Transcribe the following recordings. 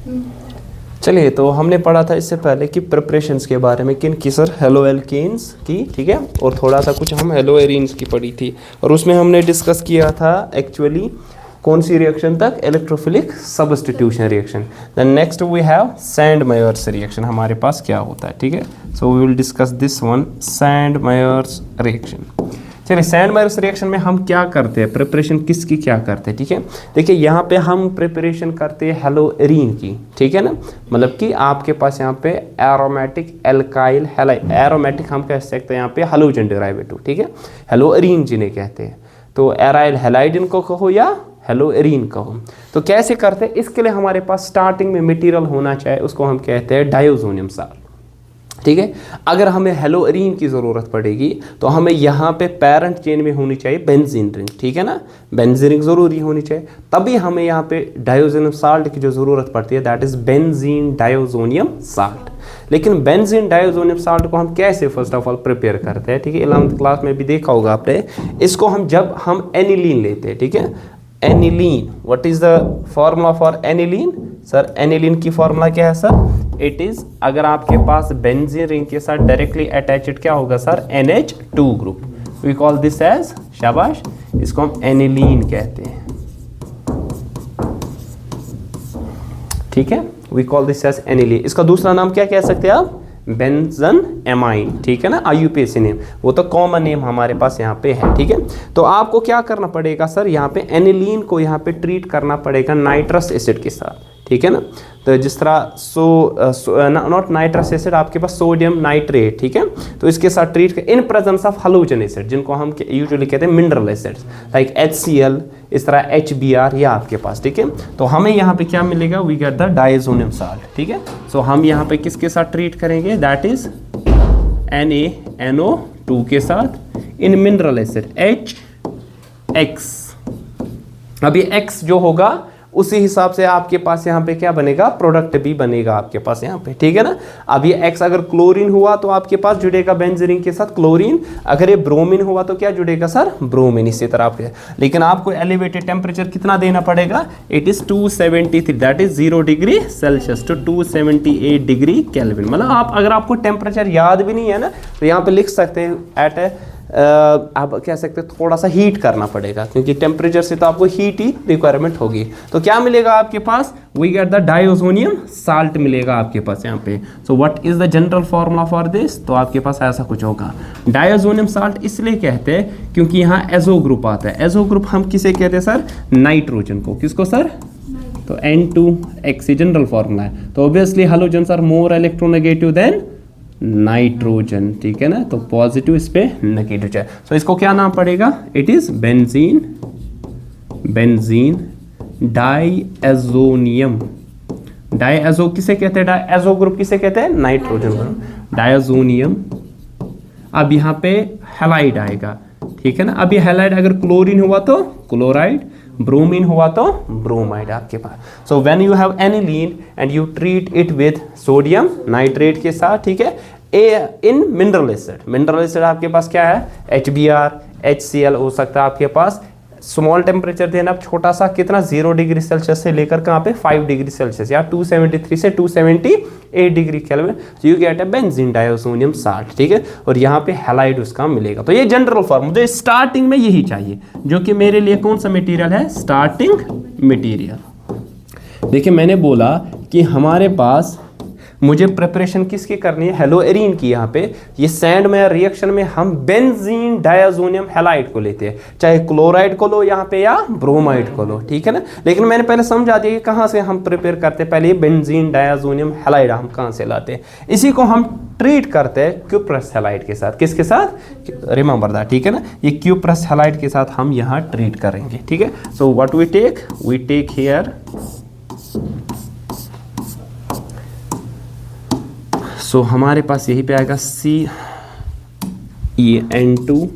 चलिए, तो हमने पढ़ा था इससे पहले कि प्रिपरेशंस के बारे में, किन की सर, हेलो एल्केन्स की, ठीक है, और थोड़ा सा कुछ हम हेलो एरीन्स की पढ़ी थी, और उसमें हमने डिस्कस किया था एक्चुअली कौन सी रिएक्शन तक, electrophilic substitution reaction. Then next we have Sandmeyer's reaction, हमारे पास क्या होता है, ठीक है। So we will discuss this one, Sandmeyer's reaction. चलिए, सैंड-मेयर्स रिएक्शन में हम क्या करते हैं, प्रिपरेशन किसकी क्या करते हैं, ठीक है। देखिए यहाँ पे हम प्रिपरेशन करते हैं हेलो एरीन की, ठीक है ना, मतलब कि आपके पास यहाँ पे एरोमेटिक एल्काइल हैलाइड, एरोमेटिक हम कह सकते हैं यहाँ पे हैलोजन डेरिवेटिव, ठीक है, हेलो एरीन जिन्हें कहते हैं, तो एराइल हैलाइड इनको कहो या हेलो एरीन कहो। तो कैसे करते हैं, इसके लिए हमारे पास स्टार्टिंग में मटेरियल होना चाहिए, उसको हम कहते हैं डायोजोनियम साल्ट, ठीक है। अगर हमें हेलो एरीन की ज़रूरत पड़ेगी तो हमें यहाँ पे पेरेंट चेन में होनी चाहिए बेंजीन रिंग, ठीक है ना, बेंजीन रिंग ज़रूरी होनी चाहिए, तभी हमें यहाँ पे डायोजोनियम साल्ट की जो ज़रूरत पड़ती है, that is benzene diazonium salt. लेकिन बेंजीन डायोजोनियम साल्ट को हम कैसे फर्स्ट ऑफ ऑल प्रिपेयर करते हैं, ठीक है, 11th क्लास में भी देखा होगा आपने इसको। जब हम एनिलीन लेते हैं, ठीक है, aniline, what is the formula for aniline sir, aniline की फॉर्मूला क्या है सर, इट इज, अगर आपके पास बेंजीन रिंग के साथ डायरेक्टली अटैच्ड क्या होगा sir, NH2 group, we call this as, शाबाश, इसको हम एनिलीन कहते हैं, ठीक है, we call this as aniline. इसका दूसरा नाम क्या कह सकते हैं आप, बेंजन एमाइन, ठीक है ना, IUPAC नेम, वो तो कॉमन नेम हमारे पास यहाँ पे है, ठीक है। तो आपको क्या करना पड़ेगा सर, यहाँ पे एनिलीन को यहाँ पे ट्रीट करना पड़ेगा नाइट्रस एसिड के साथ, ठीक है ना। तो जिस तरह नॉट नाइट्रस एसिड, आपके पास सोडियम नाइट्रेट, ठीक है, तो इसके साथ treat in presence of halogen acid, जिनको हम यूजुअली कहते हैं मिनरल एसिड्स लाइक HCl, इस तरह HBr या आपके पास, ठीक है। तो हमें यहाँ पे क्या मिलेगा, we get the diazonium salt, ठीक है। सो हम यहाँ पे किसके साथ ट्रीट करेंगे, दैट इज NaNO2 के साथ इन मिनरल एसिड HX। अब ये X जो होगा उसी हिसाब से आपके पास यहाँ पे क्या बनेगा, प्रोडक्ट भी बनेगा आपके पास यहाँ पे, ठीक है ना। अब ये X अगर क्लोरीन हुआ तो आपके पास जुड़ेगा बेंजीन के साथ क्लोरीन, अगर ये ब्रोमीन हुआ तो क्या जुड़ेगा सर, ब्रोमीन, इसी तरह आपके। लेकिन आपको एलिवेटेड टेम्परेचर कितना देना पड़ेगा, it is 273, that is 0 degree Celsius to 278 degree Kelvin. मतलब आप, अगर आपको टेम्परेचर याद भी नहीं है ना, तो यहाँ पे लिख सकते हैं एट आप कह सकते हैं थोड़ा सा हीट करना पड़ेगा, क्योंकि टेम्परेचर से तो आपको हीट ही रिक्वायरमेंट होगी। तो क्या मिलेगा आपके पास, we get the diazonium salt मिलेगा आपके पास यहाँ पे। So what is the general formula for this, तो आपके पास ऐसा कुछ होगा। डायोजोनियम साल्ट इसलिए कहते हैं क्योंकि यहाँ एजो ग्रुप आता है। एजो ग्रुप हम किसे कहते हैं सर, नाइट्रोजन को, किसको सर, तो N2X जनरल फॉर्मूला है। तो obviously halogens are more electronegative than nitrogen, ठीक है ना, तो पॉजिटिव इस पे नेगेटिव चाहिए। सो इसको क्या नाम पड़ेगा, इट इज बेंजीन डाइएजोनियम। डाइएजो किसे कहते हैं, डाइएजो ग्रुप किसे कहते हैं, नाइट्रोजन ग्रुप, डाइएजोनियम। अब यहाँ पे हैलाइड आएगा, ठीक है ना। अब ये हैलाइड अगर क्लोरीन हुआ तो क्लोराइड, ब्रोमीन हुआ तो ब्रोमाइड आपके पास। So when you have aniline and you treat it with sodium nitrate के साथ, ठीक है, in mineral acid, mineral acid आपके पास क्या है, HBr, HCl हो सकता है आपके पास। स्मॉल टेम्परेचर देना छोटा सा, कितना, 0 डिग्री सेल्सियस से लेकर कहाँ पे 5 डिग्री सेल्सियस या 273 से 278 degree kelvin, you get a benzene diazonium salt, ठीक है। और यहाँ पे हैलाइड उसका मिलेगा। तो ये जनरल फॉर्म, मुझे स्टार्टिंग में यही चाहिए, जो कि मेरे लिए कौन सा मटेरियल है, स्टार्टिंग मटेरियल। देखिए मैंने बोला कि हमारे पास मुझे प्रिपरेशन किसकी करनी है, हेलो एरीन की। यहाँ पे ये सैंड-मेयर रिएक्शन में हम बेंजीन डायोजोनियम हैलाइड को लेते हैं, चाहे क्लोराइड को लो यहाँ पे या ब्रोमाइड को लो, ठीक है ना। लेकिन मैंने पहले समझा दिया कि कहाँ से हम प्रिपेयर करते हैं। पहले ये बेंजीन डायोजोनियम हैलाइड हम कहाँ से लाते हैं, इसी को हम ट्रीट करते हैं क्यूप्रस हैलाइड के साथ। किसके साथ, रिमेंबर दैट, ठीक है ना, ये क्यूप्रस हैलाइड के साथ हम यहाँ ट्रीट करेंगे, ठीक है। So what we take here, so हमारे पास यहीं पे आएगा CeN2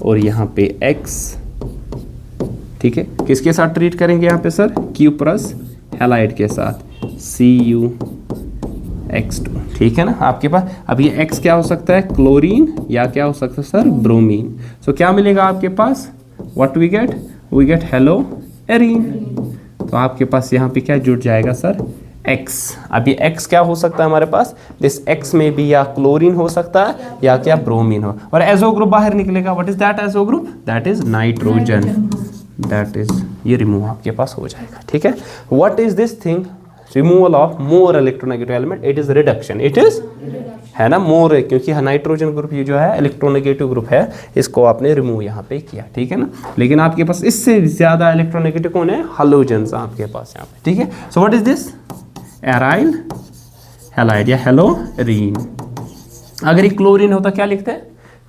और यहाँ पे X, ठीक है। किसके साथ ट्रीट करेंगे यहाँ पे सर, क्यूप्रस हैलाइड के साथ, CuX2, ठीक है ना आपके पास। अब ये X क्या हो सकता है, क्लोरीन, या क्या हो सकता है सर, ब्रोमीन। सो क्या मिलेगा आपके पास, what we get haloarene. तो आपके पास यहाँ पे क्या जुड़ जाएगा सर, X। अब ये X क्या हो सकता है हमारे पास, दिस X में भी या क्लोरीन हो सकता है या क्या ब्रोमीन हो, और एजो ग्रुप बाहर निकलेगा। What is that azo group, that is nitrogen, that is, ये रिमूव आपके पास हो जाएगा, ठीक है। What is this thing, removal of more electronegative element, it is reduction, it is, है ना, मोर है, क्योंकि नाइट्रोजन ग्रुप ये जो है इलेक्ट्रोनेगेटिव ग्रुप है, इसको आपने रिमूव यहाँ पे किया, ठीक है ना। लेकिन आपके पास इससे ज्यादा इलेक्ट्रोनेगेटिव कौन है, हालोजेंस आपके पास यहाँ पे, ठीक है। So what is this, aryl halide या हेलोरीन। अगर ये क्लोरीन होता क्या लिखते हैं,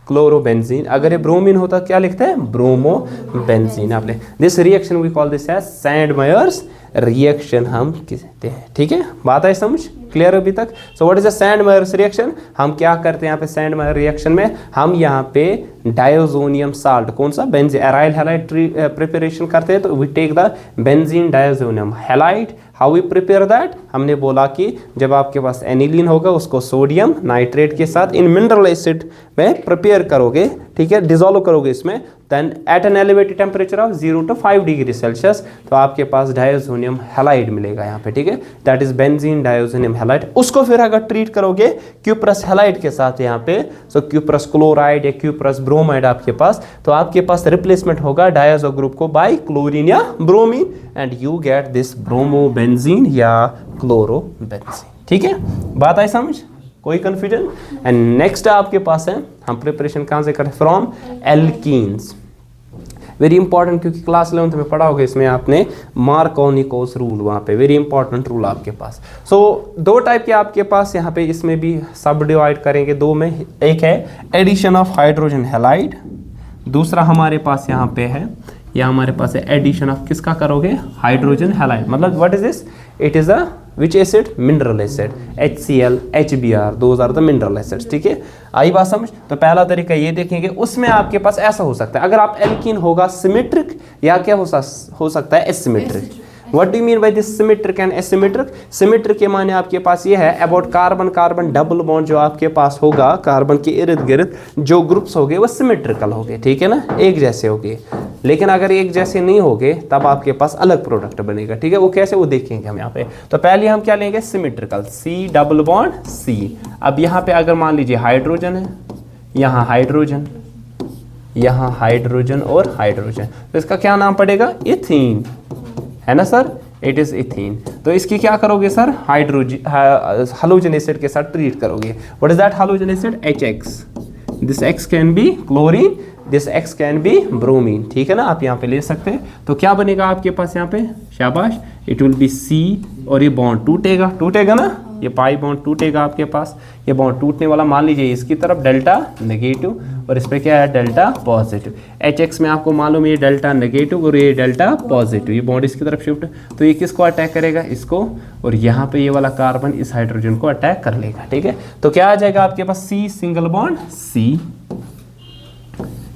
क्लोरोबेंजीन। अगर ये ब्रोमीन होता क्या लिखते हैं, ब्रोमोबेंजीन। आपने this reaction we call this as Sandmeyer's reaction हम कहते हैं, ठीक है। बात है समझ, क्लियर अभी तक। So what is the Sandmeyer's reaction, हम क्या करते हैं यहाँ पे सैंडमेयर रिएक्शन में, हम यहाँ पे डायोजोनियम साल्ट, कौन सा, बेंजीन, एराइल हैलाइड प्रिपरेशन करते हैं, तो we take the benzene diazonium halide. How we prepare that, हमने बोला कि जब आपके पास एनिलीन होगा उसको सोडियम नाइट्रेट के साथ इन मिनरल एसिड में प्रिपेयर करोगे, ठीक है, डिजोल्व करोगे इसमें, then at an elevated temperature of 0 to 5 degree Celsius, तो आपके पास डायोजोनियम हैलाइड मिलेगा यहाँ पे, ठीक है, that is benzene diazonium halide. उसको फिर अगर ट्रीट करोगे क्यूप्रस हैलाइड के साथ यहाँ पे, सो क्यूप्रस क्लोराइड या क्यूप्रस ब्रोमाइड आपके पास, तो आपके पास रिप्लेसमेंट होगा डायजो ग्रुप को बाय क्लोरीन या bromine, and you get this bromobenzene या क्लोरोबेंजीन, ठीक है। बात आई समझ, कोई कंफ्यूजन। एंड नेक्स्ट आपके पास है, हम प्रिपरेशन कहाँ से करें, फ्रॉम एल्कीन्स। वेरी इंपॉर्टेंट, क्योंकि क्लास 11th में पढ़ा होगा इसमें आपने मार्कोनिकोस रूल, वहाँ पे वेरी इंपॉर्टेंट रूल आपके पास। सो दो टाइप के आपके पास यहाँ पे, इसमें भी सब डिवाइड करेंगे दो में, एक है एडिशन ऑफ हाइड्रोजन हैलाइड, दूसरा हमारे पास यहाँ पे है, या हमारे पास है एडिशन ऑफ किसका करोगे, हाइड्रोजन हैलाइड। मतलब what is this, it is a which acid, mineral acid, HCl, HBr, those are the mineral acids, ठीक है। आई बात समझ। तो पहला तरीका ये देखेंगे, उसमें आपके पास ऐसा हो सकता है, अगर आप एल्कीन होगा सिमेट्रिक या क्या हो सकता है asymmetric. What do you mean by this symmetric and asymmetric, symmetric के माने आपके पास ये है about carbon carbon double bond जो आपके पास होगा कार्बन के इर्द गिर्द जो ग्रुप्स होंगे वो सिमेट्रिकल होंगे, ठीक है ना, एक जैसे होंगे। लेकिन अगर एक जैसे नहीं होंगे तब आपके पास अलग प्रोडक्ट बनेगा, ठीक है। वो कैसे, वो देखेंगे हम यहाँ पे। तो पहले हम क्या लेंगे, symmetrical, C double bond C। अब यहाँ पे अगर मान लीजिए हाइड्रोजन है, यहाँ हाइड्रोजन, यहाँ हाइड्रोजन और हाइड्रोजन, तो इसका क्या नाम पड़ेगा, इथीन, है ना सर, इट इज इथीन। तो इसकी क्या करोगे सर, हाइड्रोजन एसिड के साथ ट्रीट करोगे। What is that hydrogen acid, HX, this X can be chlorine, this X can be bromine, ठीक है ना, आप यहाँ पे ले सकते हैं। तो क्या बनेगा आपके पास यहाँ पे, शाबाश, इट विल बी C, और ये बॉन्ड टूटेगा ना, ये पाई बॉन्ड टूटेगा आपके पास, ये बॉन्ड टूटने वाला, मान लीजिए इसकी तरफ डेल्टा नेगेटिव और इस पे क्या है डेल्टा पॉजिटिव। HX में आपको मालूम है ये डेल्टा नेगेटिव और ये डेल्टा पॉजिटिव, ये बॉन्ड इसकी तरफ शिफ्ट, तो ये किसको अटैक करेगा, इसको, और यहाँ पे ये वाला कार्बन इस हाइड्रोजन को अटैक कर लेगा, ठीक है। तो क्या आ जाएगा आपके पास, C single bond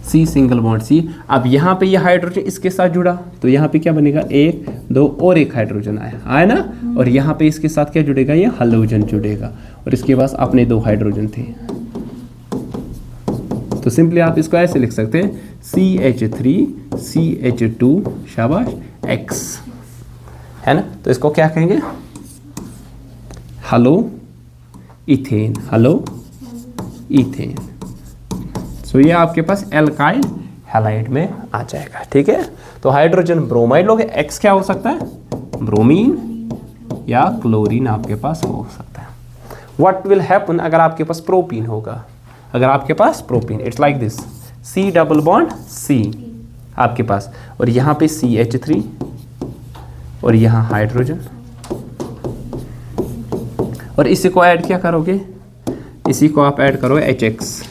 C single bond C। अब यहाँ पे ये हाइड्रोजन इसके साथ जुड़ा, तो यहाँ पे क्या बनेगा, 1 2 और एक हाइड्रोजन आया ना, और यहाँ पे इसके साथ क्या जुड़ेगा, ये हालोजन जुड़ेगा, और इसके पास अपने 2 हाइड्रोजन थे। तो सिंपली आप इसको ऐसे लिख सकते हैं, CH3 CH2 शाबाश X, है ना। तो इसको क्या कहेंगे, हेलो इथेन, हेलो इथेन। सो ये आपके पास एल्काइल हैलाइड में आ जाएगा, ठीक है। तो हाइड्रोजन ब्रोमाइड लोगे, X क्या हो सकता है, ब्रोमीन या क्लोरीन आपके पास हो सकता है। व्हाट विल हैपन अगर आपके पास प्रोपीन होगा, अगर आपके पास propene, it's like this, C double bond C आपके पास, और यहाँ पे CH3 और यहाँ हाइड्रोजन, और इसी को ऐड क्या करोगे, इसी को आप ऐड करो HX,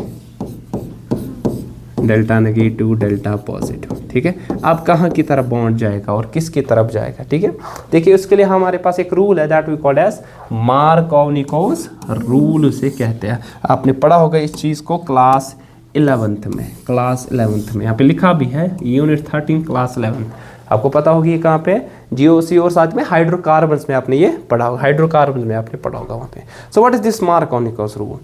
delta negative delta positive, ठीक है। अब कहाँ की तरफ बॉन्ड जाएगा और किसकी तरफ जाएगा, ठीक है। देखिए उसके लिए हमारे पास एक रूल है, that we called as Markovnikov's rule उसे कहते हैं। आपने पढ़ा होगा इस चीज़ को क्लास 11th में, यहाँ पे लिखा भी है यूनिट 13 क्लास 11, आपको पता होगी कहाँ पे, GOC और साथ में हाइड्रोकार्बन्स में आपने ये पढ़ा होगा, हाइड्रोकार्बन में आपने पढ़ा होगा वहाँ पे। So what is this Markovnikov's rule?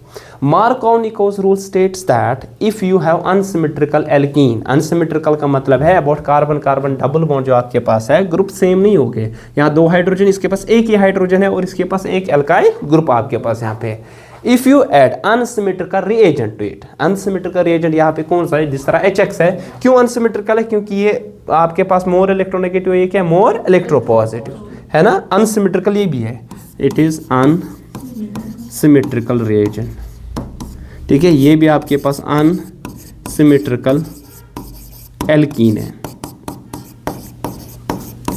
Markovnikov's rule states that if you have unsymmetrical alkene, unsymmetrical का मतलब है about carbon carbon double bond जो आपके पास है ग्रुप सेम नहीं हो गए, यहाँ 2 हाइड्रोजन, इसके पास एक ही हाइड्रोजन है और इसके पास एक एल्काइल ग्रुप आपके पास यहाँ पे। If you add unsymmetrical reagent to it, unsymmetrical reagent यहाँ पे कौन सा है? जिस तरह HX है। क्यों अनसिमेट्रिकल है? क्योंकि ये आपके पास मोर इलेक्ट्रोनेगेटिव, ये क्या है? मोर इलेक्ट्रोपॉजिटिव है ना। अनसिमेट्रिकल ये भी है, इट इज अनसिमेट्रिकल रिएजेंट, ठीक है। ये भी आपके पास अनसिमेट्रिकल एल्कीन है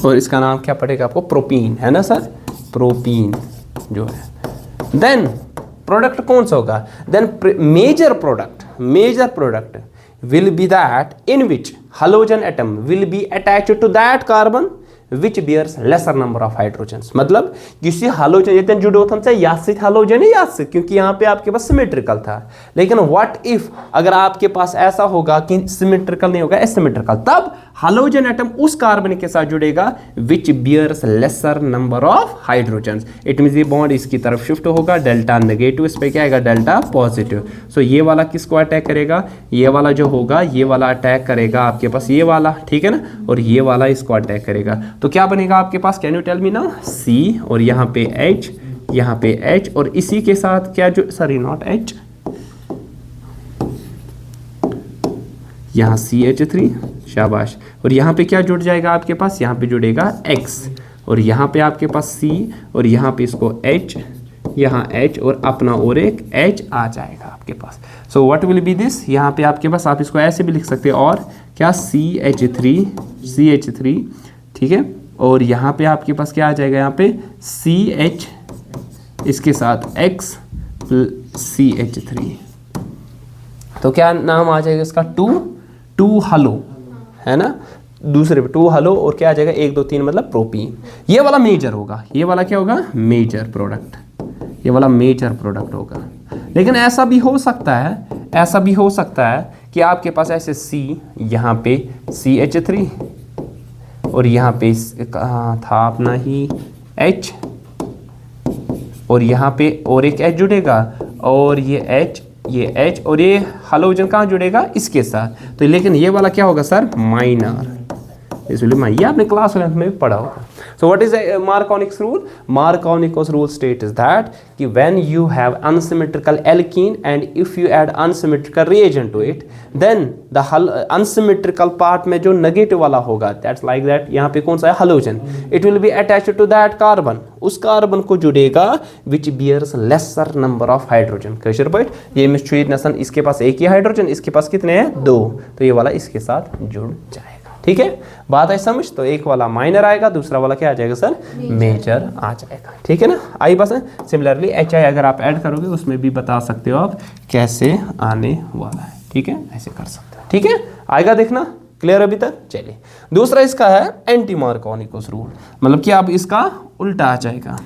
और इसका नाम क्या पड़ेगा आपको? प्रोपीन, है ना सर, प्रोपीन जो है। देन प्रोडक्ट कौन सा होगा? Then major product will be that in which halogen atom will be attached to that carbon which bears lesser number of hydrogens। मतलब किसी हालोजन ये जुड़ोथम से यासित हालोजन है यासित, क्योंकि यहाँ पे आपके पास सिमेट्रिकल था। लेकिन व्हाट इफ अगर आपके पास ऐसा होगा कि सिमेट्रिकल नहीं होगा, एसिमेट्रिकल, तब हालोजन एटम उस कार्बन के साथ जुड़ेगा which bears lesser number of hydrogens. It means ये बॉन्ड इसकी तरफ शिफ्ट होगा, डेल्टा नेगेटिव, इस पे क्या आएगा? Delta positive. सो ये वाला किसको अटैक करेगा? ये वाला जो होगा ये वाला अटैक करेगा आपके पास ये वाला, ठीक है ना, और ये वाला इसको अटैक करेगा। तो क्या बनेगा आपके पास? Can you tell me now? C और यहाँ पे H, यहाँ पे H और इसी के साथ क्या जो, सॉरी नॉट H, यहाँ CH3, शाबाश, और यहाँ पे क्या जुड़ जाएगा आपके पास? यहाँ पे जुड़ेगा X और यहाँ पे आपके पास C और यहाँ पे इसको H, यहाँ H और अपना और एक H आ जाएगा आपके पास। So what will be this? यहाँ पे आपके पास आप इसको ऐसे भी लिख सकते हैं, और क्या CH3, ठीक है, और यहाँ पे आपके पास क्या आ जाएगा? यहाँ पे CH इसके साथ X CH3, तो क्या नाम आ जाएगा इसका? टू हलो, है ना, दूसरे पे 2 हलो और क्या आ जाएगा? 1 2 3 मतलब प्रोपीन। ये वाला मेजर होगा, ये वाला क्या होगा? मेजर प्रोडक्ट, ये वाला मेजर प्रोडक्ट होगा। लेकिन ऐसा भी हो सकता है कि आपके पास ऐसे C, यहाँ पे CH3 और यहाँ पे था अपना ही H और यहाँ पे और एक H जुड़ेगा और ये H और ये हालोजन कहाँ जुड़ेगा? इसके साथ। तो लेकिन ये वाला क्या होगा सर? माइनर, इसलिए ये आपने क्लास 11 में भी पढ़ा होगा। So what is the Markovnik's rule? Markovnik's rule states that कि when you have unsymmetrical alkene and if you add unsymmetrical reagent to it, then the unsymmetrical part में जो negative वाला होगा, that's like that, यहाँ पे कौन सा है? halogen, it will be attached to that carbon, उस कार्बन को जुड़ेगा which bears lesser number of hydrogen। कैसे भाई? ये मिश्रित नसन, इसके पास एक ही हाइड्रोजन, इसके पास कितने हैं? 2, तो ये वाला इसके साथ जुड़ जाएगा। ठीक है, बात है समझ? तो एक वाला माइनर आएगा, दूसरा वाला क्या आ जाएगा सर? मेजर आ जाएगा। ठीक है ना, आई बस। सिमिलरली HI अगर आप ऐड करोगे उसमें भी बता सकते हो आप कैसे आने वाला है। ठीक है, ऐसे कर सकते हो। ठीक है, आएगा देखना। क्लियर अभी तक? चलिए, दूसरा इसका है एंटी मार्कोनिकोस रूल, मतलब कि अब इसका उल्टा आ जाएगा,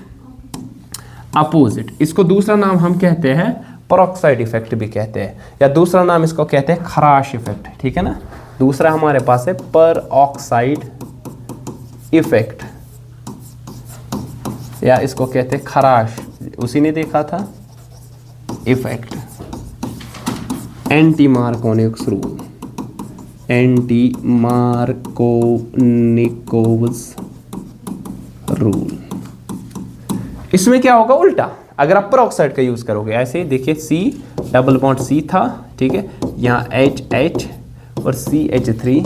अपोजिट। इसको दूसरा नाम हम कहते हैं पेरोक्साइड इफेक्ट भी कहते हैं, या दूसरा नाम इसको कहते हैं खराश इफेक्ट। ठीक है ना, दूसरा हमारे पास है पेरोक्साइड इफेक्ट, या इसको कहते हैं खराश, उसी ने देखा था effect. Anti Markovnikov's rule, anti Markovnikov's rule, इसमें क्या होगा? उल्टा। अगर आप पेरोक्साइड का यूज करोगे, ऐसे देखिए, C डबल बॉन्ड C था, ठीक है, यहाँ H और CH3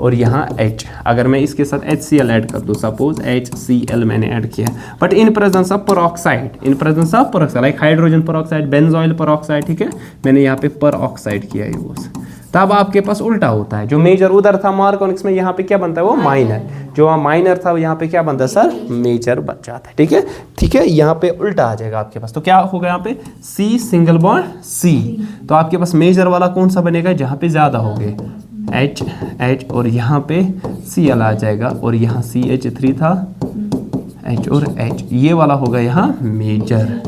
और यहाँ H। अगर मैं इसके साथ HCl ऐड कर दूँ, सपोज HCl मैंने ऐड किया, but in presence of peroxide, like hydrogen peroxide, benzoyl peroxide, ठीक है, मैंने यहाँ पे पेरोक्साइड किया यूज, तब आपके पास उल्टा होता है। जो मेजर उधर था मार्कोनिक्स में, यहाँ पे क्या बनता है? वो माइनर। जो वहाँ माइनर था यहाँ पे क्या बनता है सर? मेजर बन जाता है। ठीक है, ठीक है, यहाँ पे उल्टा आ जाएगा आपके पास। तो क्या होगा यहाँ पे? C सिंगल बॉन्ड C, तो आपके पास मेजर वाला कौन सा बनेगा? जहाँ पे ज्यादा हो गए H और यहाँ पे Cl आ जाएगा, और यहाँ CH3 था, H और H, ये वाला होगा यहाँ मेजर,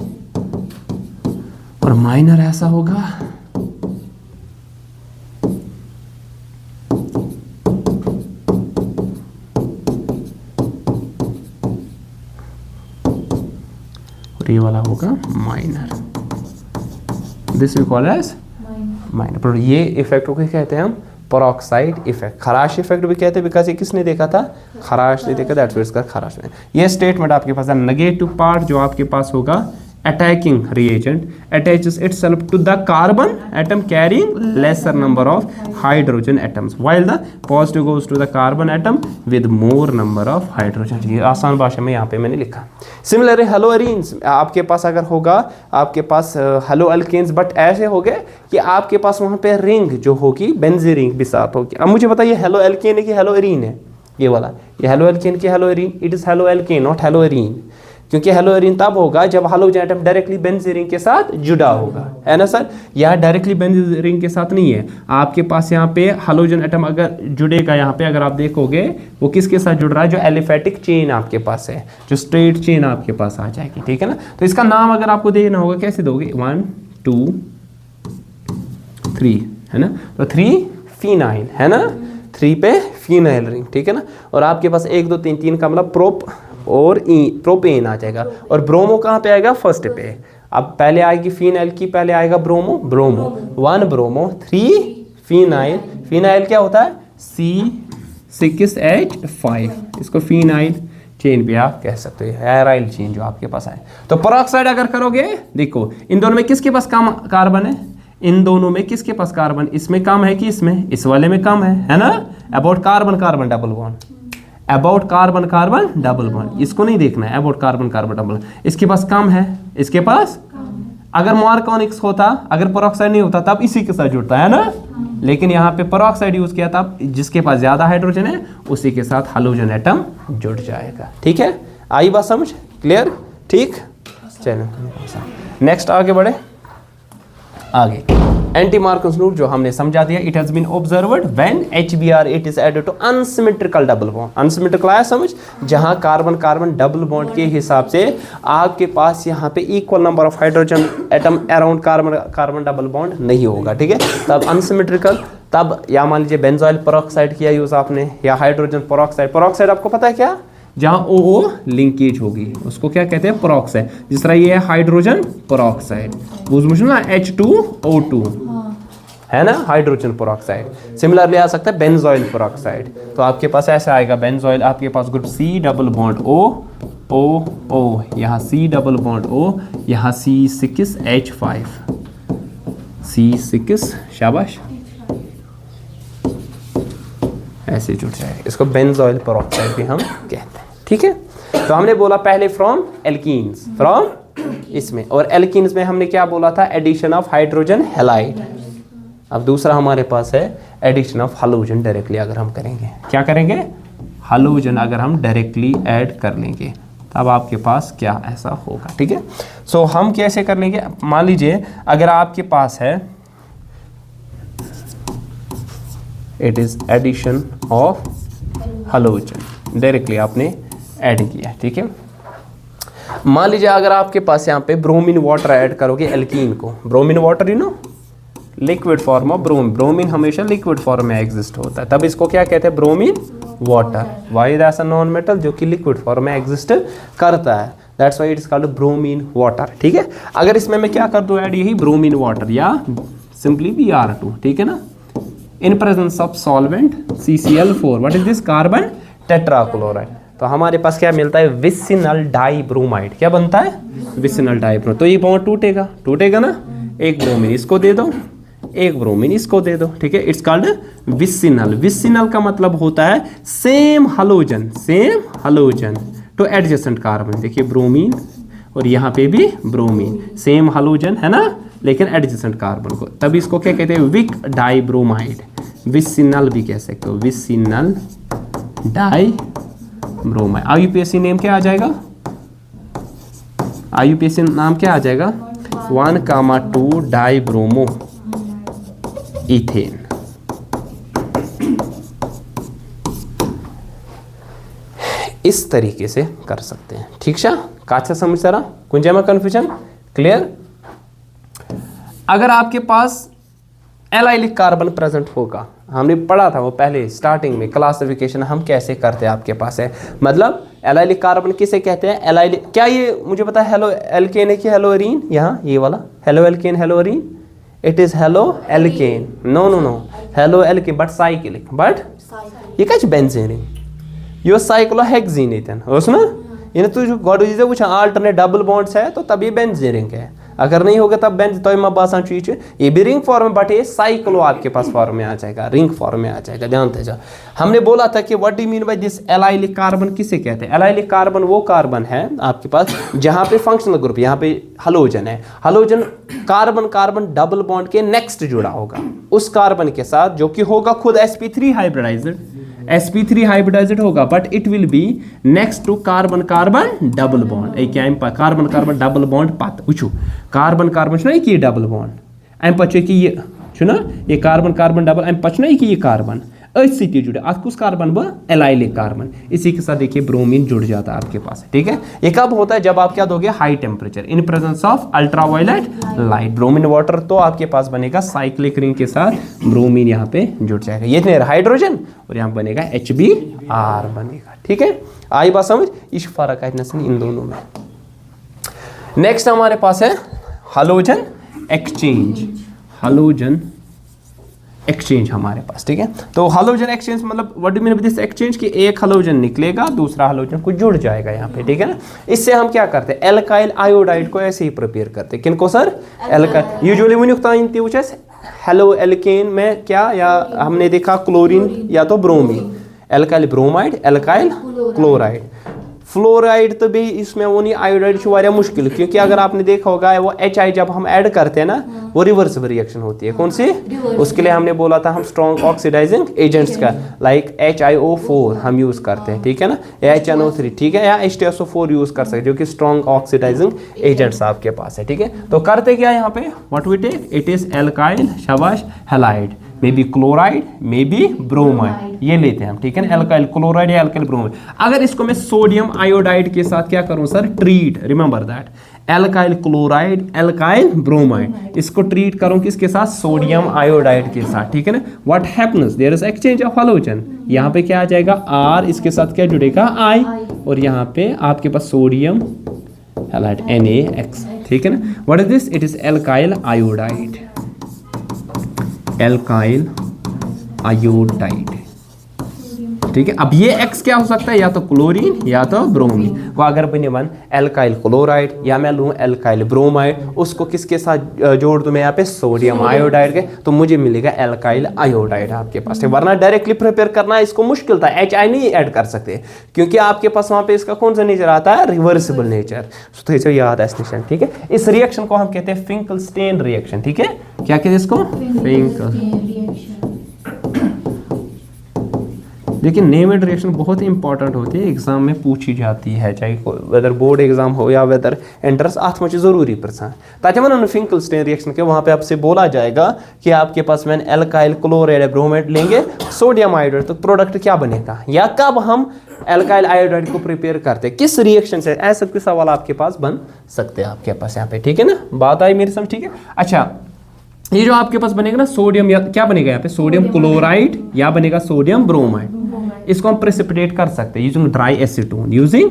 और माइनर ऐसा होगा और ये वाला होगा minor, this we call as minor. ये इफेक्ट को क्या कहते हैं हम? Peroxide effect. खराश इफेक्ट भी कहते हैं, बिकॉज ये किसने देखा था? खराश ने देखा, दैट्स व्हाई इसका खराश में। ये स्टेटमेंट आपके पास है। नेगेटिव पार्ट जो आपके पास होगा, attacking reagent attaches itself to the carbon atom carrying lesser number of hydrogen atoms, while the positive goes to the carbon atom with more number of hydrogen। ये आसान भाषा में यहाँ पे मैंने लिखा। सिमिलरली हेलोअरीन्स आपके पास अगर होगा, आपके पास हेलो अल्केन्स, बट ऐसे हो गए कि आपके पास वहाँ पे रिंग जो होगी बेंजी रिंग भी साथ होगी। अब मुझे बताइए हेलो एल्केन है कि हेलो एरीन है? ये वाला, ये हेलो एल्केन की hello arene, it is halo alkene not hello arene, क्योंकि हेलोअरीन तब होगा जब hydrogen atom directly benzene ring के साथ जुड़ा होगा, है ना सर? यहाँ डायरेक्टली बेंजीन रिंग के साथ नहीं है। आपके पास यहाँ पे हाइड्रोजन एटम अगर जुड़ेगा, यहाँ पे अगर आप देखोगे वो किसके साथ जुड़ रहा है? जो एलिफेटिक चेन आपके पास है, जो स्ट्रेट चेन आपके पास आ जाएगी, ठीक है ना? तो इसका नाम अगर आपको देना होगा कैसे दोगे? 1 2 3, है ना? तो 3 फिनाइल, है ना? 3 पे फिनाइल रिंग, ठीक है ना? और आपके पास 1 2 3, 3 का मतलब प्रोप और प्रोपेन आ जाएगा। और ब्रोमो कहाँ पे आएगा? फर्स्ट पे। अब पहले आएगी फिनाइल की, पहले आएगा bromo, bromo 1 bromo 3 phenyl. Phenyl क्या होता है? C6H5, इसको फिनाइल चेन भी आप कह सकते हो, एराइल चेन जो आपके पास आए। तो पेरोक्साइड अगर करोगे, देखो इन दोनों में किसके पास कम कार्बन है? इन दोनों में किसके पास कार्बन? इसमें कम है कि इसमें? इस वाले में कम है ना? About carbon carbon double bond, about carbon carbon double bond, इसको नहीं देखना है। अबाउट कार्बन कार्बन डबल, इसके पास कम है, इसके पास अगर मार्कोनिक्स होता, अगर पेरोक्साइड नहीं होता तब इसी के साथ जुड़ता है ना? लेकिन यहाँ पे पेरोक्साइड यूज किया तब जिसके पास ज्यादा हाइड्रोजन है उसी के साथ हाइड्रोजन एटम जुड़ जाएगा, ठीक है? आई बात समझ? क्लियर? ठीक, चलो नेक्स्ट आगे बढ़े। आगे एंटी मार्कस रूल जो हमने समझा दिया, it has been observed when HBr8 is added to unsymmetrical double bond. Unsymmetrical आया समझ? जहां कार्बन कार्बन डबल बॉन्ड के हिसाब से आपके पास यहाँ पे equal number of hydrogen atom around carbon carbon double bond नहीं होगा, ठीक है? तब अनसिमेट्रिकल, तब या मान लीजिए बेंजोइल पेरोक्साइड किया यूज आपने, या हाइड्रोजन पेरोक्साइड। पेरोक्साइड आपको पता है क्या? जहां OO लिंकेज होगी उसको क्या कहते हैं? पेरोक्साइड। जिस तरह ये है हाइड्रोजन पेरोक्साइड, ना H2O2, है ना? Hydrogen peroxide. सिमिलरली आ सकता है बेंजोइल पेरोक्साइड। तो आपके पास ऐसा आएगा बेंजोइल, आपके पास group C double bond O, यहाँ C डबल बॉन्ड O, यहाँ C6H5, C6, शाबाश, ऐसे जुड़ जाएगा। इसको बेंजोइल पेरोक्साइड भी हम कहते हैं, ठीक है? तो हमने बोला पहले फ्रॉम एल्कीन्स, फ्रॉम इसमें, और एल्कीन्स में हमने क्या बोला था? Addition of hydrogen halide. अब दूसरा हमारे पास है एडिशन ऑफ हाइड्रोजन डायरेक्टली अगर हम करेंगे। क्या करेंगे? हाइड्रोजन अगर हम डायरेक्टली ऐड कर लेंगे तब आपके पास क्या ऐसा होगा, ठीक है? सो हम कैसे कर लेंगे? मान लीजिए अगर आपके पास है it is addition of hydrogen, directly आपने ऐड किया, ठीक है? मान लीजिए अगर आपके पास यहाँ पे ब्रोमीन वाटर ऐड करोगे एल्कीन को, bromine water you know liquid form of bromine, bromine हमेशा लिक्विड फॉर्म में एग्जिस्ट होता है, तब इसको क्या कहते हैं? Bromine water. वाई इज ऐसा नॉन मेटल जो कि लिक्विड फॉर्म में एग्जिस्ट करता है, that's why it is called bromine water, ठीक है? अगर इसमें मैं क्या कर दूं ऐड, यही ब्रोमीन वाटर या सिंपली Br2, ठीक है ना? In presence of solvent CCl4, what is this? Carbon tetrachloride. तो हमारे पास क्या मिलता है? Vicinal dibromide. क्या बनता है? Vicinal dibromide. तो ये बॉन्ड टूटेगा ना? एक ब्रोमीन इसको दे दो, एक ब्रोमीन इसको दे दो, ठीक है? It's called vicinal. विसिनल का मतलब होता है same hydrogen two adjacent carbon. देखिए ब्रोमीन और यहाँ पे भी ब्रोमीन, सेम हाइड्रोजन है ना, लेकिन एडजेसेंट कार्बन को, तभी इसको क्या कहते हैं? विक डाइब्रोमाइड, विसिनल भी कह सकते हो, विसिनल डाइब्रोमाइड। IUPAC नेम क्या आ जाएगा? IUPAC नाम क्या आ जाएगा? 1,2 डाइब्रोमो इथेन। इस तरीके से कर सकते हैं, ठीक है? काचा समझ सारा कुंजा में कंफ्यूजन क्लियर? अगर आपके पास एलाइलिक कार्बन प्रेजेंट होगा। हमने पढ़ा था वो पहले स्टार्टिंग में, क्लासिफिकेशन हम कैसे करते हैं आपके पास है। मतलब एलाइलिक कार्बन किसे कहते हैं? एलाइलिक, क्या ये मुझे पता है हेलो एल्केन है कि हेलो एरीन? यहाँ ये वाला halo alkane, halo arene, it is halo alkane, no no no, halo alkane but cyclic, but ये क्या बेंजीन यो साइक्लोहेक्सीन इतन उसमें ये तुझ गोड़ वो आल्टरनेट डबल बॉन्ड्स है तो तब ये बेंजीन है। अगर नहीं होगा तब बेंज तो बासान ये भी रिंग फॉर्म में, बट ये साइक्लो आपके पास फॉर्म में आ जाएगा, रिंग फॉर्म में आ जाएगा। ध्यान दीजिए, हमने बोला था कि what do mean by this allylic carbon किसे कहते हैं? एलाइलिक कार्बन वो कार्बन है आपके पास जहां पे फंक्शनल ग्रुप, यहाँ पे हलोजन है, halogen carbon carbon double bond के नेक्स्ट जुड़ा होगा उस कार्बन के साथ, जो कि होगा खुद sp3 हाइब्रिडाइज्ड, sp3 हाइब्रिडाइज्ड होगा, but it will be next to carbon carbon double bond. एक कार्बन कार्बन डबल बॉन्ड पात वुचु कार्बन कार्बन छुना ये डबल बॉन्ड अम पे ये छुना ये कार्बन कार्बन डबल अम पे ये कार्बन अथ जुड़े अत कुछ कार्बन ब एलाइलिक कार्बन, इसी के साथ देखिए ब्रोमीन जुड़ जाता है आपके पास। ठीक है, ये कब होता है? जब आप क्या दोगे? High temperature in presence of ultraviolet light. Bromine water तो आपके पास बनेगा साइक्लिक रिंग के साथ, ब्रोमीन यहाँ पे जुड़ जाएगा, ये हाइड्रोजन और यहाँ बनेगा HBr बनेगा। ठीक है, आई बात समझ? इस फर्क है इन दोनों में। नेक्स्ट हमारे पास है हालोजन एक्सचेंज, हालोजन एक्सचेंज हमारे पास। ठीक है, तो हालोजन एक्सचेंज मतलब what do mean by this exchange कि एक हालोजन निकलेगा दूसरा हालोजन को जुड़ जाएगा यहाँ पे। ठीक है ना, इससे हम क्या करते हैं? एल्काइल आयोडाइड को ऐसे ही प्रिपेयर करते हैं। किनको सर? एल्काइल। यूजुअली वो हेलो एल्केन में क्या, या हमने देखा क्लोरीन या तो bromine, alkyl bromide, alkyl chloride, fluoride तो भी इसमें वो नहीं, आयोडाइड वारिया मुश्किल, क्योंकि अगर आपने देखा होगा वो HI जब हम ऐड करते हैं ना वो रिवर्सिबल रिएक्शन होती है। कौन सी? उसके लिए हमने बोला था हम स्ट्रॉन्ग ऑक्सीडाइजिंग एजेंट्स का लाइक HiO4 हम यूज करते हैं। ठीक है ना, HNO3, ठीक है, या H2SO4 यूज कर सकते जो कि स्ट्रॉन्ग ऑक्सीडाइजिंग एजेंट्स आपके पास है। ठीक है, तो करते क्या यहाँ पे? What we take? It is alkyl शाबाश halide, may be chloride, may be bromide, ये लेते हैं हम। ठीक है ना, एल्काइल क्लोराइड या एल्काइल ब्रोमाइड। अगर इसको मैं सोडियम आयोडाइड के साथ क्या करूं sir? Treat, remember that, alkyl chloride, alkyl bromide, इसको ट्रीट करूं किसके साथ? सोडियम आयोडाइड के साथ। ठीक है ना, what happens? There is exchange of halogen, यहाँ पे क्या आ जाएगा? R, इसके साथ क्या जुड़ेगा? I, और यहाँ पे आपके पास सोडियम हैलाइड NaX। ठीक है ना, what is this? It is alkyl iodide, alkyl iodide. ठीक है, अब ये X क्या हो सकता है? या तो क्लोरीन या तो ब्रोमीन। वो अगर बने वन एल्काइल क्लोराइड या मैं लूँ एल्काइल ब्रोमाइड, उसको किसके साथ जोड़ दूँ मैं यहाँ पे? सोडियम आयोडाइड के, तो मुझे मिलेगा एल्काइल आयोडाइड आपके पास है। वरना डायरेक्टली प्रिपेयर करना इसको मुश्किल था, HI नहीं ऐड कर सकते क्योंकि आपके पास वहाँ पे इसका कौन सा नेचर आता है? Reversible nature. तो याद है स्टेशन। ठीक है, इस रिएक्शन को हम कहते हैं फिंकलस्टेन रिएक्शन। ठीक है, क्या कहते हैं इसको? फिंकल। लेकिन नेम्ड रिएक्शन बहुत ही इंपॉर्टेंट होती है, एग्जाम में पूछी जाती है, चाहे वेदर बोर्ड एग्जाम हो या वेदर एंट्रेंस, आठ मुझे जरूरी प्रश्न ताकि मैंने फिंकलस्टेन रिएक्शन के वहाँ पे आपसे बोला जाएगा कि आपके पास मैंने एल्काइल क्लोराइड ब्रोमाइड लेंगे सोडियम आयोडाइड, तो प्रोडक्ट क्या बनेगा, या कब हम एल्काइल आयोडाइड को प्रिपेयर करते हैं, किस रिएक्शन से, ऐसे सबके सवाल आपके पास बन सकते हैं आपके पास यहाँ पे। ठीक है ना, बात आई मेरे समझ? ठीक है, अच्छा ये जो आपके पास बनेगा ना सोडियम, या क्या बनेगा यहाँ पे? सोडियम क्लोराइड या बनेगा सोडियम ब्रोमाइड। इसको हम प्रेसिपिटेट कर सकते हैं using dry acetone, using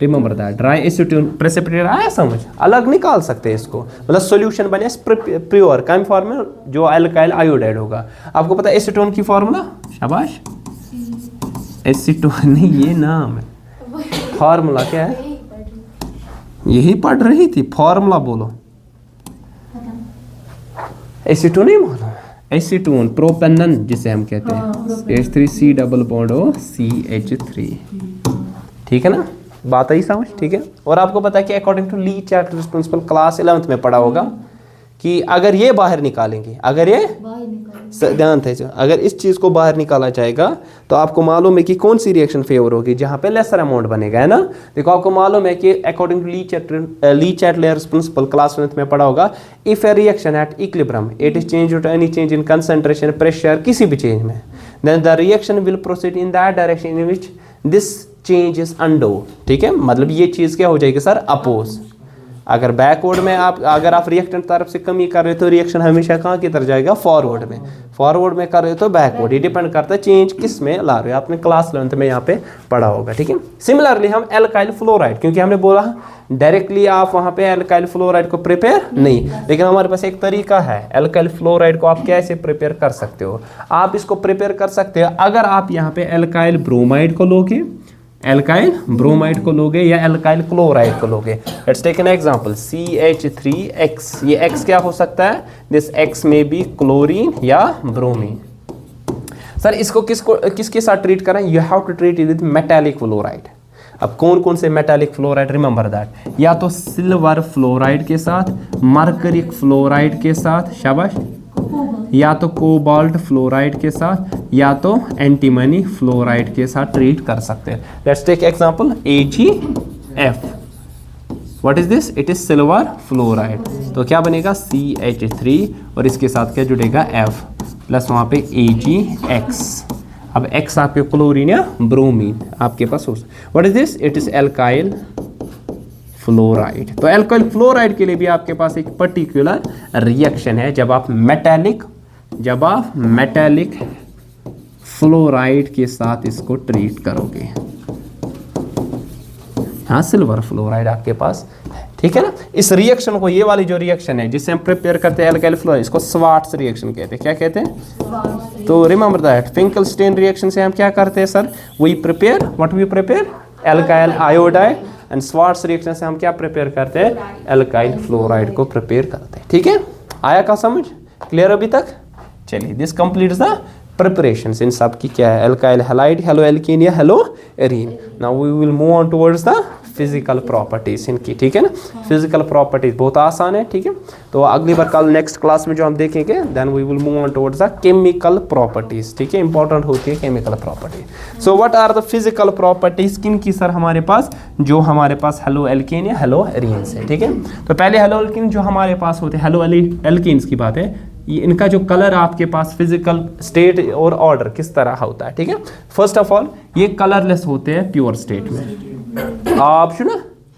remember that dry acetone precipitate आया समझ? अलग निकाल सकते हैं इसको, मतलब सॉल्यूशन बने प्योर कम फॉर्म में जो एल्काइल आयोडाइड होगा। आपको पता है एसीटोन की फॉर्मूला? शाबाश, एसीटोन नहीं ये नाम है, फॉर्मूला क्या है? यही पढ़ रही थी, फॉर्मूला बोलो। एसीटोन नहीं मालूम? एसीटोन प्रोपेनन जिसे हम कहते हैं, H3C double bond O CH3। ठीक है ना, बात आई समझ? ठीक है, और आपको पता है कि according to Le Chatelier's principle class 11th में पढ़ा होगा कि अगर ये बाहर निकालेंगे, अगर ये ध्यान थे, अगर इस चीज़ को बाहर निकाला जाएगा तो आपको मालूम है कि कौन सी रिएक्शन फेवर होगी जहाँ पे लेसर अमाउंट बनेगा, है ना। देखो आपको मालूम है कि according to Le Chatelier's principle class 11th में पढ़ा होगा, if a reaction at equilibrium it is change to any change in concentration pressure, किसी भी चेंज में, then the reaction will proceed in that direction in which this change is undone. ठीक है, मतलब ये चीज़ क्या हो जाएगी सर? अपोज। अगर बैकवर्ड में अगर आप रिएक्टेंट तरफ से कमी कर रहे हो तो रिएक्शन हमेशा कहाँ की तरफ जाएगा, फॉरवर्ड में। फॉरवर्ड में कर रहे हो तो बैकवर्ड। ये डिपेंड करता है चेंज किस में ला रहे हो, आपने क्लास 11th में यहाँ पे पढ़ा होगा, ठीक है। सिमिलरली हम एल्काइल फ्लोराइड, क्योंकि हमने बोला डायरेक्टली आप वहाँ पे एल्काइल फ्लोराइड को प्रिपेयर नहीं, लेकिन हमारे पास एक तरीका है एल्काइल फ्लोराइड को आप कैसे प्रिपेयर कर सकते हो। आप इसको प्रिपेयर कर सकते हो अगर आप यहाँ पे एल्काइल ब्रोमाइड को लोगे, एल्काइल ब्रोमाइड को लोगे या एल्काइल क्लोराइड को लोगे। Let's take an example CH3X। ये X क्या हो सकता है, दिस X में बी क्लोरीन या ब्रोमीन। सर इसको किसके साथ ट्रीट करें, you have to treat it with metallic fluoride. अब कौन कौन से मेटालिक फ्लोराइड, रिमेंबर दैट, या तो सिल्वर फ्लोराइड के साथ, मर्करिक फ्लोराइड के साथ, शाबाश, या तो कोबाल्ट फ्लोराइड के साथ, या तो एंटीमनी फ्लोराइड के साथ ट्रीट कर सकते हैं। Let's take example AgF। What is this, it is silver fluoride. तो क्या बनेगा CH3 और इसके साथ क्या जुड़ेगा F प्लस वहाँ पे AgX। अब X आपके क्लोरीन या ब्रोमीन आपके पास हो। What is this, it is alkyl fluoride. तो एल्काइल फ्लोराइड के लिए भी आपके पास एक पर्टिकुलर रिएक्शन है जब आप मेटालिक फ्लोराइड के साथ इसको ट्रीट करोगे। हाँ, सिल्वर फ्लोराइड आपके पास, ठीक है ना। इस रिएक्शन को, ये वाली जो रिएक्शन है जिससे हम प्रिपेयर करते हैं एल्काइल फ्लोराइड, इसको स्वार्ट्ज रिएक्शन कहते हैं। क्या कहते हैं, तो रिमेंबर दैट फिंकलस्टीन रिएक्शन से हम क्या करते हैं sir, we prepare what we prepare, alkyl iodide, and Swarts reaction से हम क्या प्रिपेयर करते हैं, एल्काइल फ्लोराइड को प्रिपेयर करते हैं, ठीक है। आया का समझ, क्लियर अभी तक। चलिए, दिस कंप्लीट्स द प्रिपरेशन। इन सब की क्या है, एल्काइल हैलाइड, हेलो एल्कीन या halo arene. Now we will move on towards the physical properties इनकी, ठीक है ना। फिजिकल प्रॉपर्टीज बहुत आसान है, ठीक है। तो अगली बार कल नेक्स्ट क्लास में जो हम देखेंगे, then we will move on towards the chemical properties, ठीक है। इंपॉर्टेंट होती है chemical property. So what are the physical properties, किन की सर हमारे पास, जो हमारे पास हेलो एल्कीन या हेलो एरीन्स है, ठीक है। तो पहले हेलो एल्कीन जो हमारे पास होते हैं, हेलो एल्कीन्स की बात है, ये इनका जो कलर आपके पास फिजिकल स्टेट और ऑर्डर किस तरह होता है, ठीक है। फर्स्ट ऑफ ऑल ये कलरलेस होते हैं प्योर स्टेट में, आप सुना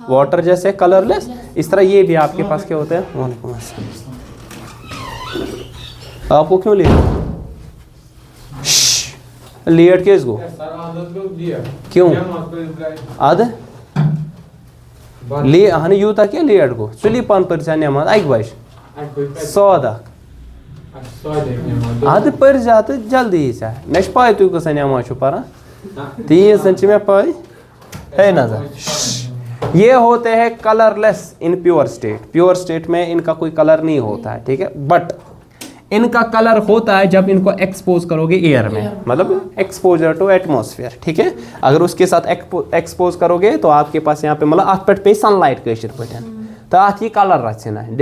वाटर जैसे कलरलेस, इस तरह ये भी आपके पास क्या होता है। आपको क्यों लिया लेट के इसको क्यों आद ले हन यूता क्या लेट को सुली पान पर जाने मत आइक बाइश सौदा आद पर जाते जल्दी ही चाहे नश पाए तू को सन्या माचो पारा तीन संच में पाए है नजर। ये होते हैं colourless in pure state. Pure state में इनका कोई कलर नहीं होता है, ठीक है। बट इनका कलर होता है जब इनको एक्सपोज करोगे एयर में, मतलब एक्सपोजर टू एटमॉस्फेयर, ठीक है। अगर उसके साथ एक्सपोज करोगे तो आपके पास यहाँ पे मतलब आप पे सनलाइट कशर पे तो आप ये कलर रचना है,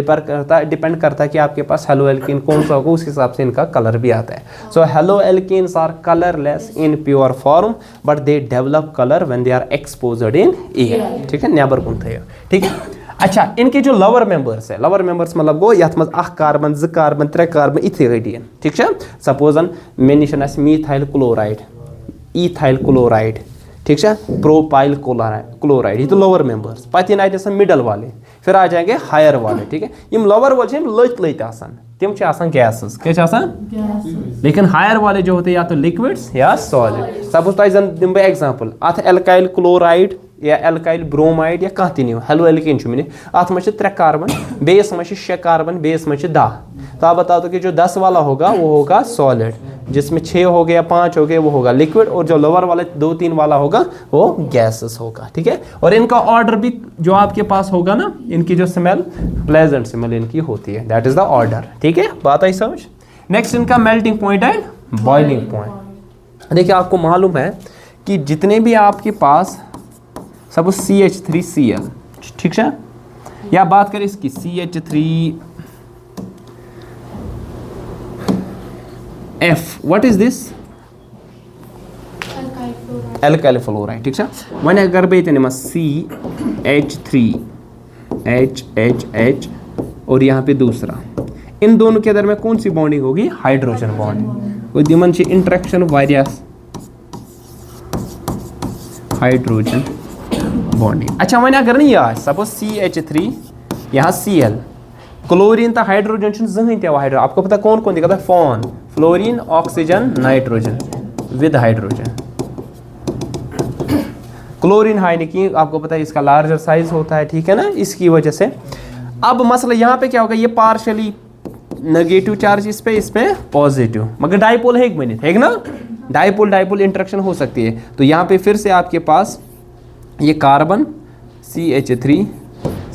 डिपेंड करता है कि आपके पास हेलो एल्कीन कौन सा होगा, उस हिसाब से इनका कलर भी आता है। So halo alkenes are colourless in pure form but they develop colour when they are exposed in air, ठीक है। नेबर कौन थे, ठीक है। अच्छा, इनके जो लवर मेंबर्स है, लवर मेंबर्स मतलब गो यथ मज अख कार्बन ज कार्बन त्रे कार्बन इथे गडियन, ठीक है। सपोजन मे निश मीथाइल क्लोराइड, इथाइल क्लोराइड, ठीक है, प्रोपाइल क्लोराइड, ये तो लोअर मेंबर्स। पतिन आए मिडल वाले, फिर आ जाएंगे हायर वाले, ठीक है। ये लोअर वाले लत आसान, तिम गैसेस क्या आसान, लेकिन हायर वाले जो होते हैं या तो लिक्विड्स या सॉलिड। सपोज तुम जन दिम बह एग्जांपल, अत एल्काइल क्लोराइड या एल्काइल ब्रोमाइड या कह तीन हेलो एल्कीन मे अत मे 3 कार्बन, बेस में 6 कार्बन, बेस में 10। तो आप बता दो कि जो 10 वाला होगा वो होगा सॉलिड, जिसमें 6 हो गया 5 हो गए वो होगा लिक्विड, और जो लोअर वाले 2-3 वाला होगा वो गैसेस होगा, ठीक है। और इनका ऑर्डर भी जो आपके पास होगा ना, इनकी जो स्मेल प्लेजेंट स्मेल इनकी होती है, दैट इज द ऑर्डर, ठीक है। बात आई समझ। नेक्स्ट इनका melting point and boiling point. देखिए आपको मालूम है कि जितने भी आपके पास सपोज CH3Cl, ठीक है, या बात करें इसकी CH3F, what is this, alkyl fluoride, ठीक है। वन अगर बे CH3H और यहाँ पे दूसरा, इन दोनों के दरमियान कौन सी बॉन्डिंग होगी, हाइड्रोजन बॉन्ड। दिमन इंट्रैक्शन वारिया हाइड्रोजन बॉन्डिंग। अच्छा वन अगर नहीं यार सपोज CH3 यहाँ Cl क्लोरीन तो हाइड्रोजन जहन ते हाइड्रोजन आपको पता कौन कौन दिखा फॉन fluorine oxygen nitrogen with hydrogen chlorine high नहीं की आपको पता है इसका लार्जर साइज होता है ठीक है ना इसकी वजह से। अब मसला यहाँ पे क्या होगा ये पार्शली नेगेटिव चार्ज इस पे पॉजिटिव मगर डाइपोल है एक मिनट है ना डाइपोल डाइपोल इंटरेक्शन हो सकती है। तो यहाँ पे फिर से आपके पास ये carbon CH3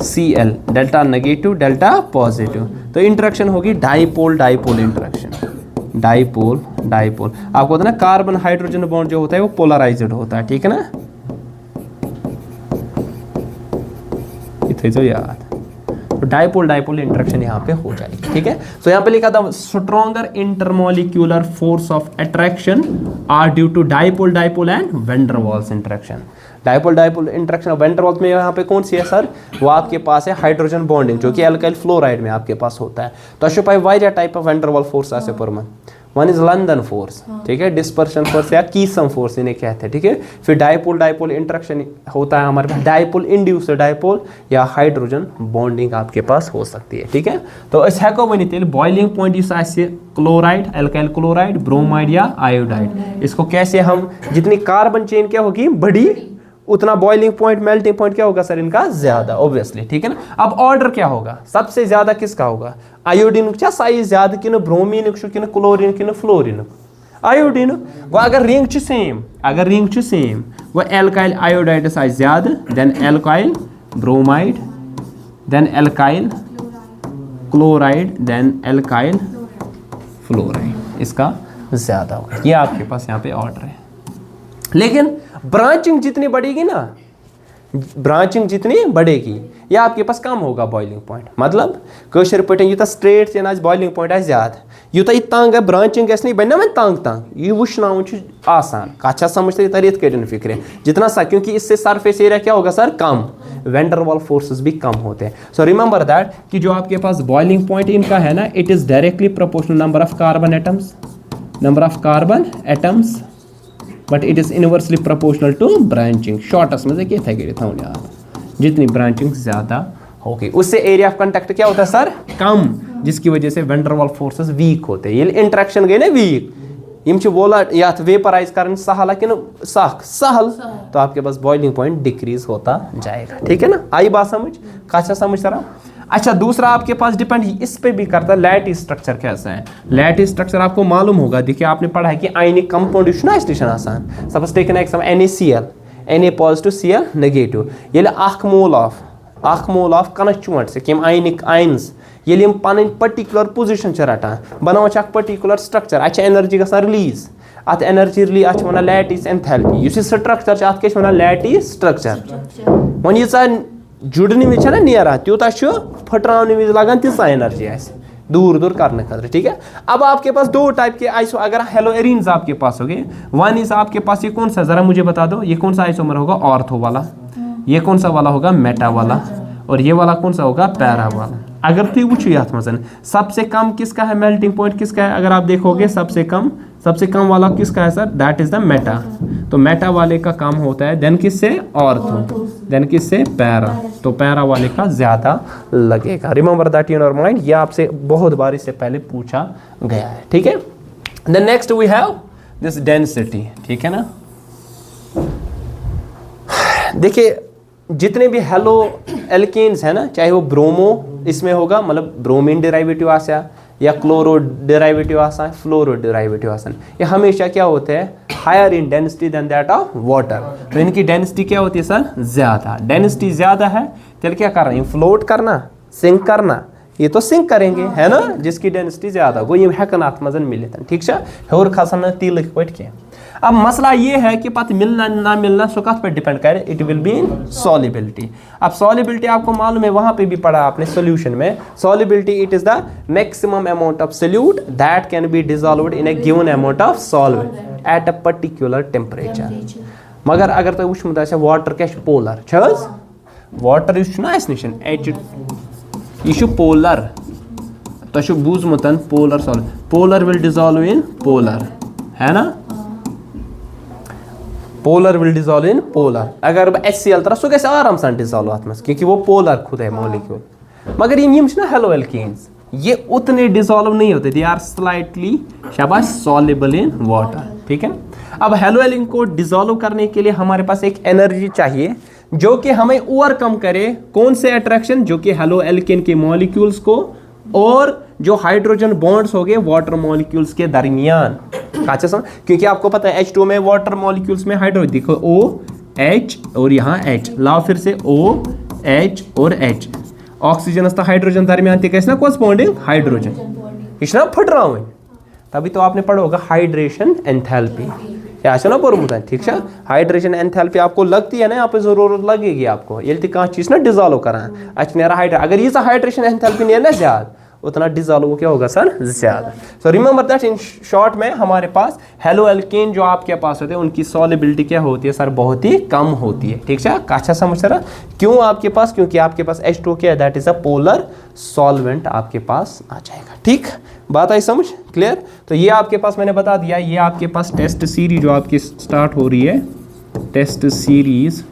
Cl delta negative delta positive तो इंटरेक्शन होगी dipole dipole interaction dipole dipole आपको पता ना कार्बन हाइड्रोजन बॉन्ड जो होता है वो पोलराइज्ड होता है ठीक है ना इतने जो याद तो डाइपोल डाइपोल इंटरेक्शन यहाँ पे हो जाएगी ठीक है। तो यहाँ पे लिखा था stronger intermolecular force of attraction are due to dipole dipole and van der Waals interaction. Dipole dipole interaction van der Waals में यहाँ पे कौन सी है सर वो आपके पास है हाइड्रोजन बॉन्डिंग जो कि अल्काइल फ्लोराइड में आपके पास होता है। तो अशो पाई वारिया type of van der Waals force आसे परमन वन इज लंदन फोर्स ठीक है डिस्पर्शन फोर्स या कीसम फोर्स इन्हें कहते हैं ठीक है। फिर डाइपोल डाइपोल इंटरेक्शन होता है हमारे पास डाइपोल इंड्यूस्ड डाइपोल या हाइड्रोजन बॉन्डिंग आपके पास हो सकती है ठीक है। तो इस हेको बनी तेल बॉइलिंग पॉइंट इस क्लोराइड अल्काइल क्लोराइड ब्रोमाइड या आयोडाइड इसको कैसे हम जितनी कार्बन चेन क्या होगी बड़ी उतना बॉइलिंग पॉइंट मेल्टिंग पॉइंट क्या होगा सर इनका ज्यादा ऑब्वियसली ठीक है ना। अब ऑर्डर क्या होगा सबसे ज्यादा किसका होगा आयोडीन क्या साइज ज्यादा कि ब्रोमीन कि क्लोरीन कि फ्लोरीन आयोडीन वो अगर रिंग सेम वो एल्काइल आयोडाइड साइज ज्यादा then alkyl bromide then alkyl chloride then alkyl fluoride इसका ज्यादा होगा ये आपके पास यहाँ पे ऑर्डर है। लेकिन ब्रांचिंग जितनी बढ़ेगी ना ब्रांचिंग जितनी बढ़ेगी या आपके पास कम होगा बॉइलिंग पॉइंट मतलब कशर पे यूत स्ट्रेट से आज बॉइलिंग पॉइंट आ ज्यादा यूत यह तंग है ब्रांचिंग गि बन ना तंग तंग यह वुश्न आसान कथा समझते तरीत करें फिक्र जितना सा क्योंकि इससे सरफेस एरिया क्या होगा सर कम वैन डर वाल फोर्सेस भी कम होते हैं। सो रिमेंबर दैट कि जो आपके पास बॉइलिंग पॉइंट इनका है ना it is directly proportional number of carbon atoms but it is inversely proportional to branching shortest में देखिए था जितनी ब्रांचिंग ज्यादा होगी उससे एरिया ऑफ कांटेक्ट क्या होता है सर कम जिसकी वजह से वैन डर वाल फोर्सेस वीक होते हैं। ये इंटरेक्शन गए ना वीक यम बोला या वेपराइज कर सहल कि सख सहल तो आपके पास बॉइलिंग पॉइंट डिक्रीज होता जाएगा ठीक है ना। आई बात समझ कहा समझ तरह। अच्छा दूसरा आपके पास डिपेंड इस पे भी करता है लैटिस स्ट्रक्चर कैसा है। लैटिस स्ट्रक्चर आपको मालूम होगा देखिए आपने पढ़ा है कि आयनिक कंपाउंड ना आसान suppose taken example Na positive Cl negative ये अख मोल ऑफ कन्स्टिट्यूएंट से किम आयनिक आयन्स ये पन पर्टिकुलर पोजिशन रटान बनाव पर्टिकुलर स्ट्रक्चर अच्छा एनर्जी गसान रिलीज अत एनर्जी रिलीज अत वन लैटिस एंथैल्पी स्ट्रक्चर अत क्या वन लैटिस स्ट्रक्चर वन यीचा जुड़ने में ना नेरान तूता फटराने में लगान तीसा एनर्जी आ दूर दूर करने खतरे ठीक है। अब आपके पास दो टाइप के आइसो अगर हेलोएरीन्स आपके पास हो गए वन इज आपके पास ये कौन सा जरा मुझे बता दो ये कौन सा आइसोमर होगा ऑर्थो वाला ये कौन सा वाला होगा मेटा वाला और ये वाला कौन सा होगा पैरा वाला। अगर तुम वो याद मजन सबसे कम किसका है मेल्टिंग पॉइंट किसका है अगर आप देखोगे सबसे कम वाला किसका है sir that is the Meta. तो मेटा वाले का कम होता है देन किससे ऑर्थो देन किससे पैरा तो पैरा वाले का ज्यादा लगेगा। Remember that in your mind ये आपसे बहुत बार इससे पहले पूछा गया है ठीक है। Then next we have this density ठीक है ना। देखिए जितने भी हेलो एल्केन्स है ना चाहे वो ब्रोमो इसमें होगा मतलब ब्रोमीन डेरिवेटिव आसा या क्लोरो डेरिवेटिव आसा फ्लोरो डेरिवेटिव आसा ये हमेशा क्या होते हैं higher in density than that of water. तो इनकी डेंसिटी क्या होती है सर ज्यादा डेंसिटी ज्यादा है तो क्या करना है फ्लोट करना सिंक करना ये तो सिंक करेंगे है ना जिसकी डेंसिटी ज्यादा गो ये हेकन अत मजन मिलित ठीक है हेर खसन तील पे। अब मसला ये है कि पत मिलना ना मिलना सो कत पे डिपेंड करे it will be in solubility. अब सॉल्युबिलिटी आपको मालूम है वहां पे भी पढ़ा आपने सॉल्यूशन में solubility it is the maximum amount of solute that can be dissolved in a given amount of solvent at a particular temperature. मगर अगर तुम वुचमुत आसे वाटर क्या पोलर छज वाटर इस निश यह पोलर तो बूझमुत polar solve polar will dissolve in polar है ना polar will dissolve in polar अगर HCl तरह सो कैसे आराम से डिसॉल्व अत क्योंकि वो पोलर खुद है मॉलिक्यूल मगर यम ना हेलो एल्केन्स ये उतने डिसॉल्व नहीं होते, दे आर स्लाइटली शाबाश सॉल्युबल इन वाटर, ठीक है। अब हेलो एल्केन को डिसॉल्व करने के लिए हमारे पास एक एनर्जी चाहिए जो कि हमें ओवरकम करे कौन से अट्रैक्शन, जो कि हेलो एल्केन के मॉलिक्यूल्स को और जो हाइड्रोजन बॉन्ड्स हो गए वाटर मॉलिक्यूल्स के दरमियान। अच्छा समझ, क्योंकि आपको पता है H2 में वाटर मॉलिक्यूल्स में हाइड्रोजन, देखो OH और यहाँ H, लाओ फिर से OH और H, ऑक्सीजन हाइड्रोजन दरमियान ते ना कोरस्पोंडिंग हाइड्रोजन, यह ना फुट तभी तो आपने पढ़ा होगा हाइड्रेशन एंथैल्पी, क्या ना पोर्मुत, ठीक है। हाइड्रेशन एंथैल्पी आपको लगती है ना, यहाँ पे जरूरत लगेगी आपको ये कह चीज ना डिसॉल्व करान अच्छा, अगर ये हाइड्रेशन एंथैल्पी ने ना ज्यादा उतना डिसॉल्व क्या होगा सर ज्यादा। So remember that in short में हमारे पास हेलो एल्केन जो आपके पास होते हैं उनकी सॉल्युबिलिटी क्या होती है सर, बहुत ही कम होती है, ठीक है। अच्छा समझ रहा क्यों आपके पास, क्योंकि आपके पास H2 क्या है, that is a polar solvent आपके पास आ जाएगा, ठीक। बात आई समझ, क्लियर। तो ये आपके पास मैंने बता दिया, ये आपके पास टेस्ट सीरीज जो आपकी स्टार्ट हो रही है, टेस्ट सीरीज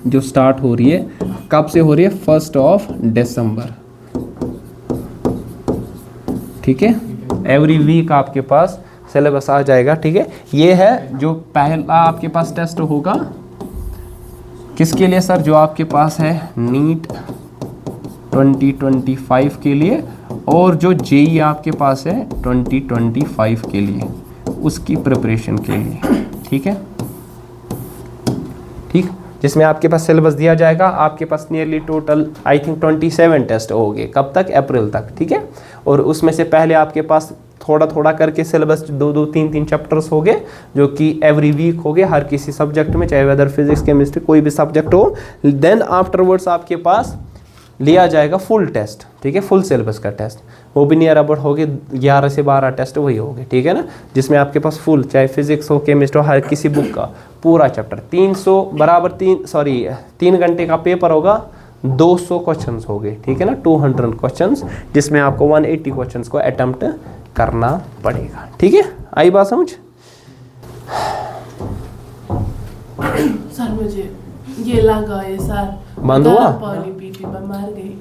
जो स्टार्ट हो रही है कब से हो रही है, 1 दिसंबर, ठीक है। एवरी वीक आपके पास सिलेबस आ जाएगा, ठीक है। ये है जो पहला आपके पास टेस्ट होगा किसके लिए सर, जो आपके पास है नीट 2025 के लिए, और जो जेई आपके पास है 2025 के लिए, उसकी प्रिपरेशन के लिए, ठीक है, ठीक। जिसमें आपके पास सिलेबस दिया जाएगा, आपके पास nearly total I think 27 test हो गए, कब तक, अप्रैल तक, ठीक है। और उसमें से पहले आपके पास थोड़ा थोड़ा करके सिलेबस 2-2, 3-3 चैप्टर्स हो गए जो कि एवरी वीक हो गए हर किसी सब्जेक्ट में, चाहे वेदर फिजिक्स केमिस्ट्री कोई भी सब्जेक्ट हो। देन आफ्टरवर्ड्स आपके पास लिया जाएगा फुल टेस्ट, ठीक है, फुल सिलेबस का टेस्ट, वो भी नियर अबाउट हो गए 11 से 12 टेस्ट वही हो गए, ठीक है ना, जिसमें आपके पास फुल चाहे फिजिक्स हो केमिस्ट्री हो हर किसी बुक का पूरा चैप्टर 3 घंटे का पेपर होगा, 200 क्वेश्चंस हो गए, ठीक है ना, 200 क्वेश्चंस, जिसमें आपको 180 क्वेश्चंस को अटेम्प्ट करना पड़ेगा, ठीक है। आई बात समझ। सर मुझे ये लगा ये सर बंद हुआ, पानी पी के मैं मर गई।